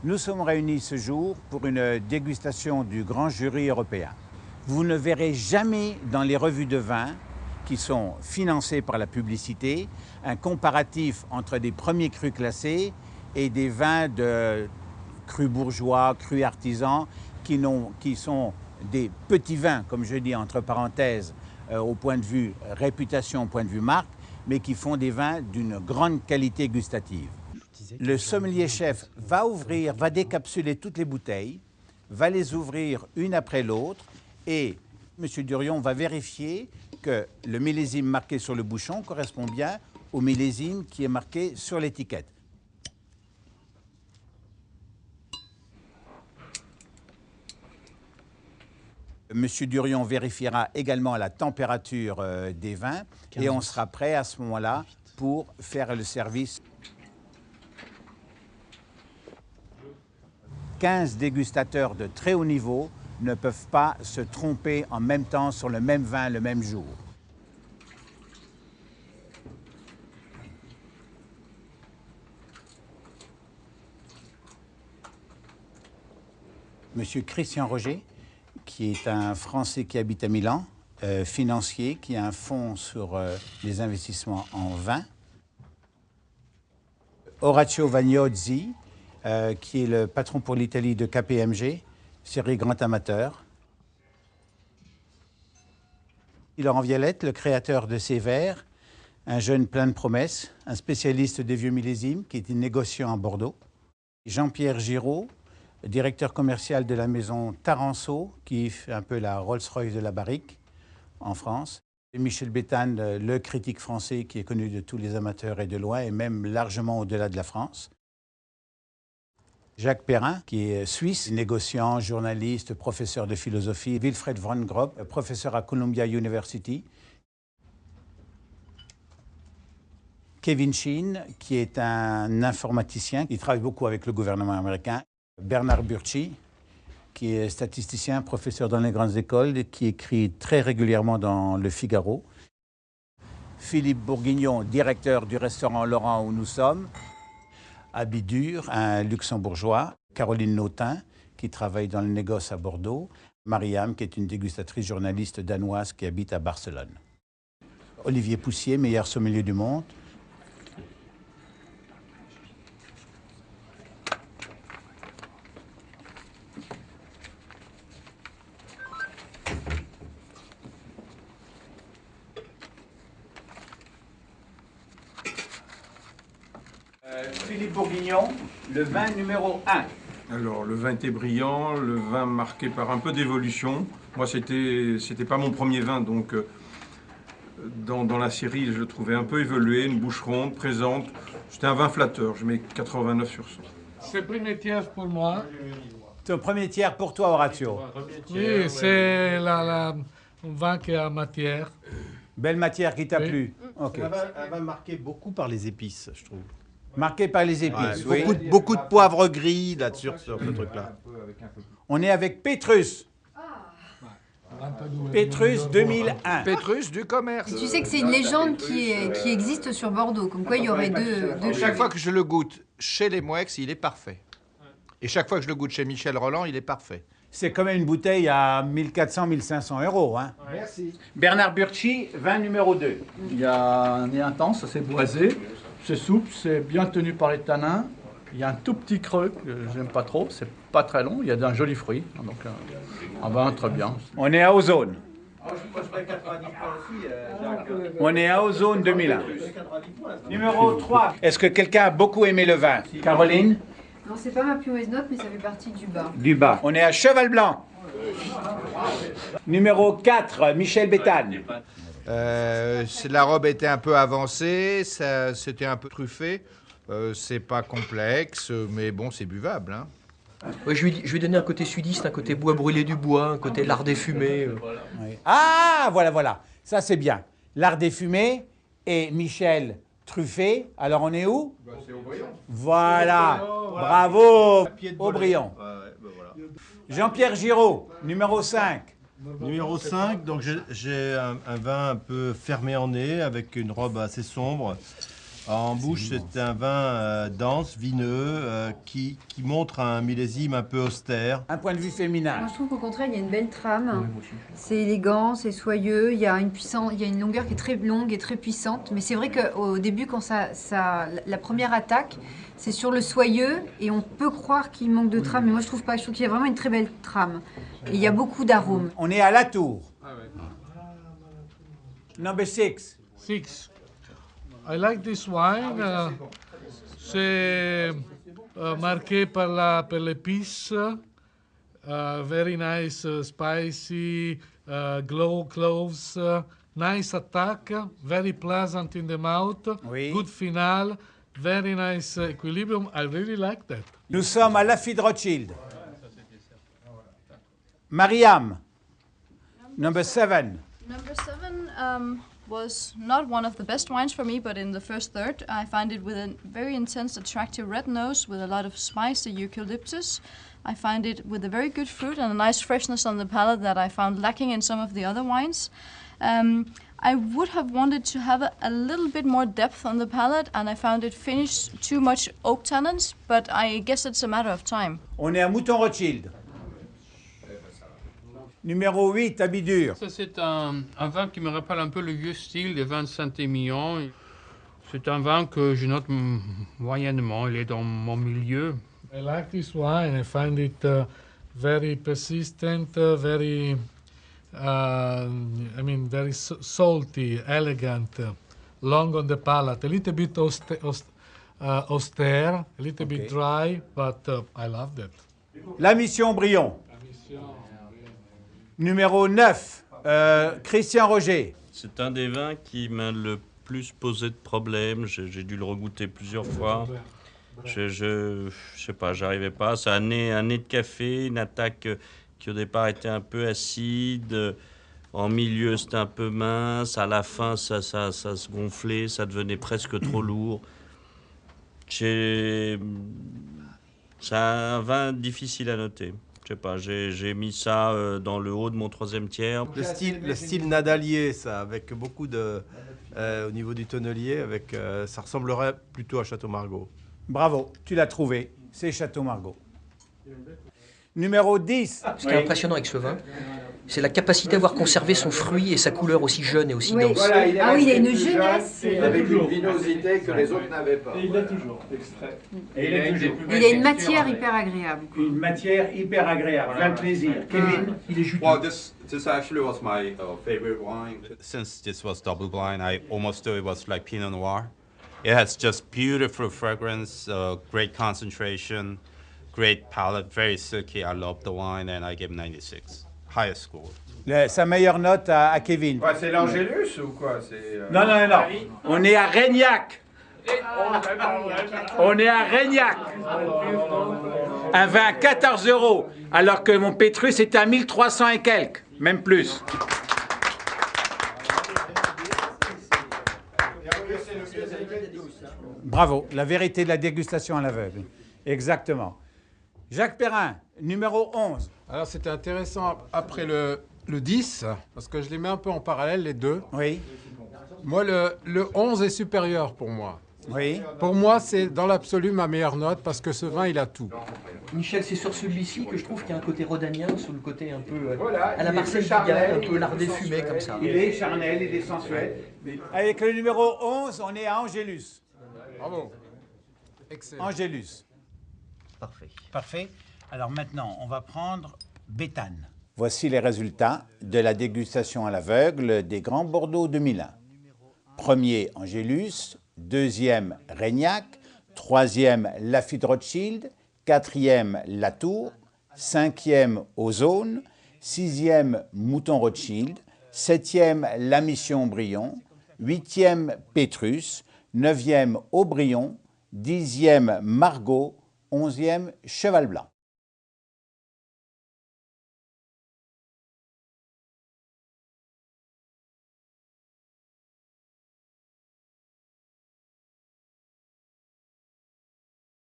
Nous sommes réunis ce jour pour une dégustation du grand jury européen. Vous ne verrez jamais dans les revues de vin qui sont financées par la publicité un comparatif entre des premiers crus classés et des vins de crus bourgeois, crus artisans qui sont des petits vins, comme je dis entre parenthèses, au point de vue réputation, au point de vue marque, mais qui font des vins d'une grande qualité gustative. Le sommelier-chef va décapsuler toutes les bouteilles, va les ouvrir une après l'autre et M. Durion va vérifier que le millésime marqué sur le bouchon correspond bien au millésime qui est marqué sur l'étiquette. M. Durion vérifiera également la température des vins et on sera prêt à ce moment-là pour faire le service. 15 dégustateurs de très haut niveau ne peuvent pas se tromper en même temps sur le même vin le même jour. Monsieur Christian Roger, qui est un Français qui habite à Milan, financier, qui a un fonds sur les investissements en vin. Orazio Vagnozzi, qui est le patron pour l'Italie de KPMG, série Grand Amateur. Laurent Violette, le créateur de ces verres, un jeune plein de promesses, un spécialiste des vieux millésimes, qui est négociant à Bordeaux. Jean-Pierre Giraud, directeur commercial de la maison Taranceau, qui fait un peu la Rolls-Royce de la barrique en France. Et Michel Béthane, le critique français qui est connu de tous les amateurs et de loin, et même largement au-delà de la France. Jacques Perrin, qui est suisse, négociant, journaliste, professeur de philosophie. Wilfried von Grob, professeur à Columbia University. Kevin Sheen, qui est un informaticien, qui travaille beaucoup avec le gouvernement américain. Bernard Burchi, qui est statisticien, professeur dans les grandes écoles, et qui écrit très régulièrement dans Le Figaro. Philippe Bourguignon, directeur du restaurant Laurent où nous sommes. Abidur, un luxembourgeois. Caroline Nautin, qui travaille dans le négoce à Bordeaux. Mariam, qui est une dégustatrice journaliste danoise qui habite à Barcelone. Olivier Poussier, meilleur sommelier du monde. Philippe Bourguignon, le vin numéro 1. Alors, le vin était brillant, le vin marqué par un peu d'évolution. Moi, c'était pas mon premier vin, donc dans la série, je le trouvais un peu évolué, une bouche ronde, présente. C'était un vin flatteur, je mets 89 sur 100. C'est le premier tiers pour moi. C'est le premier tiers pour toi, Orazio. Oui, c'est un vin qui a matière. Belle matière qui t'a plu. Okay. Un vin marqué beaucoup par les épices, je trouve. Marqué par les épices, oui. Beaucoup de poivre gris là-dessus, sur ce truc-là. On est avec Pétrus. Pétrus 2001. Pétrus du commerce. Tu sais que c'est une légende qui existe sur Bordeaux, comme quoi il y aurait deux Chaque fois que je le goûte chez les Mouex, il est parfait. Et chaque fois que je le goûte chez Michel Roland, il est parfait. C'est quand même une bouteille à 1400-1500 €. Hein. Merci. Bernard Burchi, vin numéro 2. Il y a un nez intense, c'est boisé, c'est souple, c'est bien tenu par les tanins. Il y a un tout petit creux que j'aime pas trop, c'est pas très long, il y a d'un joli fruit, donc un vin très bien. On est à Ozone. On est à Ozone 2001. Numéro 3. Est-ce que quelqu'un a beaucoup aimé le vin? Caroline? Non, c'est pas ma plus mauvaise note, mais ça fait partie du bas. Du bas. On est à Cheval Blanc. Numéro 4, Michel Béthane. La robe était un peu avancée, c'était un peu truffé. C'est pas complexe, mais bon, c'est buvable. Hein. Ouais, je lui ai donné un côté sudiste, un côté bois brûlé du bois, un côté lard des fumées. Oui. Ah, voilà. Ça, c'est bien. Lard des fumées et Michel truffé. Alors, on est où? C'est Aubryon. Voilà. Bravo. Aubryon. Jean-Pierre Giraud, numéro 5. Numéro 5, donc j'ai un vin un peu fermé en nez, avec une robe assez sombre. En bouche, c'est un vin dense, vineux, qui montre un millésime un peu austère. Un point de vue féminin. Moi, je trouve qu'au contraire, il y a une belle trame. C'est élégant, c'est soyeux. Il y a une longueur qui est très longue et très puissante. Mais c'est vrai qu'au début, quand la première attaque, c'est sur le soyeux et on peut croire qu'il manque de trame. Mais moi, je trouve pas. Je trouve qu'il y a vraiment une très belle trame. Et il y a beaucoup d'arômes. On est à Latour. Number 6. 6. I like this wine. C'est marqué par l'épice. Very nice, spicy, glow cloves. Nice attack. Very pleasant in the mouth. Oui. Good final. Very nice equilibrium. I really like that. Nous sommes à Lafite Rothschild. Mariam. Number 7. Number 7 was not one of the best wines for me, but in the first third, I find it with a very intense, attractive red nose with a lot of spice, the eucalyptus. I find it with a very good fruit and a nice freshness on the palate that I found lacking in some of the other wines. I would have wanted to have a little bit more depth on the palate, and I found it finished too much oak tannins, but I guess it's a matter of time. On est à Mouton Rothschild. Numéro 8, Abidur. Ça, c'est un vin qui me rappelle un peu le vieux style des vins de Saint-Émilion. C'est un vin que je note moyennement. Il est dans mon milieu. I like this wine. I find it very persistent, very salty, elegant, long on the palate, a little bit austere, a little bit dry, but I love that. La Mission Brion. Numéro 9, Christian Roger. C'est un des vins qui m'a le plus posé de problèmes. J'ai dû le regoûter plusieurs fois. Je sais pas, j'arrivais pas. C'est un nez de café, une attaque qui au départ était un peu acide. En milieu, c'était un peu mince. À la fin, ça se gonflait, ça devenait presque trop lourd. C'est un vin difficile à noter. Je sais pas, j'ai mis ça dans le haut de mon troisième tiers. Le style nadalier, ça, avec beaucoup de... au niveau du tonnelier, ça ressemblerait plutôt à Château Margaux. Bravo, tu l'as trouvé, c'est Château Margaux. Numéro 10. Ce qui est impressionnant avec ce vin, c'est la capacité à avoir conservé son fruit et sa couleur aussi jeune et aussi dense. Voilà, il a une jeunesse. Avec une vinosité que les autres n'avaient pas. Et il l'a toujours, extrait. Et il a toujours. Il a une matière hyper agréable. Une matière hyper agréable, plein de plaisir. Kevin, il est juteux. Well, this actually was my favorite wine. Since this was double blind, I almost thought it was like Pinot Noir. It has just beautiful fragrance, great concentration, great palate, very silky. I love the wine, and I give 96. Highest score. Sa meilleure note à Kevin. Ouais, c'est l'Angélus ou quoi? Non. On est à Régnac. On est à Régnac. Un vin à 14 €, alors que mon Pétrus était à 1300 et quelques, même plus. Bravo, la vérité de la dégustation à l'aveugle. Exactement. Jacques Perrin, numéro 11. Alors c'était intéressant après le 10, parce que je les mets un peu en parallèle, les deux. Oui. Moi, le 11 est supérieur pour moi. Oui. Pour moi, c'est dans l'absolu ma meilleure note, parce que ce vin, il a tout. Michel, c'est sur celui-ci que je trouve qu'il y a un côté rhodanien, sur le côté un peu Voilà, à la Marcel Pigalle, un peu lardé fumé comme ça. Il est charnel, il est sensuel. Avec le numéro 11, on est à Angélus. Bravo. Excellent. Angélus. Parfait. Parfait. Alors maintenant, on va prendre Béthane. Voici les résultats de la dégustation à l'aveugle des Grands Bordeaux 2001. Premier, Angélus. Deuxième, Régnac. Troisième, Lafite Rothschild. Quatrième, Latour. Cinquième, Ozone. Sixième, Mouton Rothschild. Septième, La Mission Brion. Huitième, Pétrus. Neuvième, Aubryon. Dixième, Margaux. 11e, Cheval Blanc.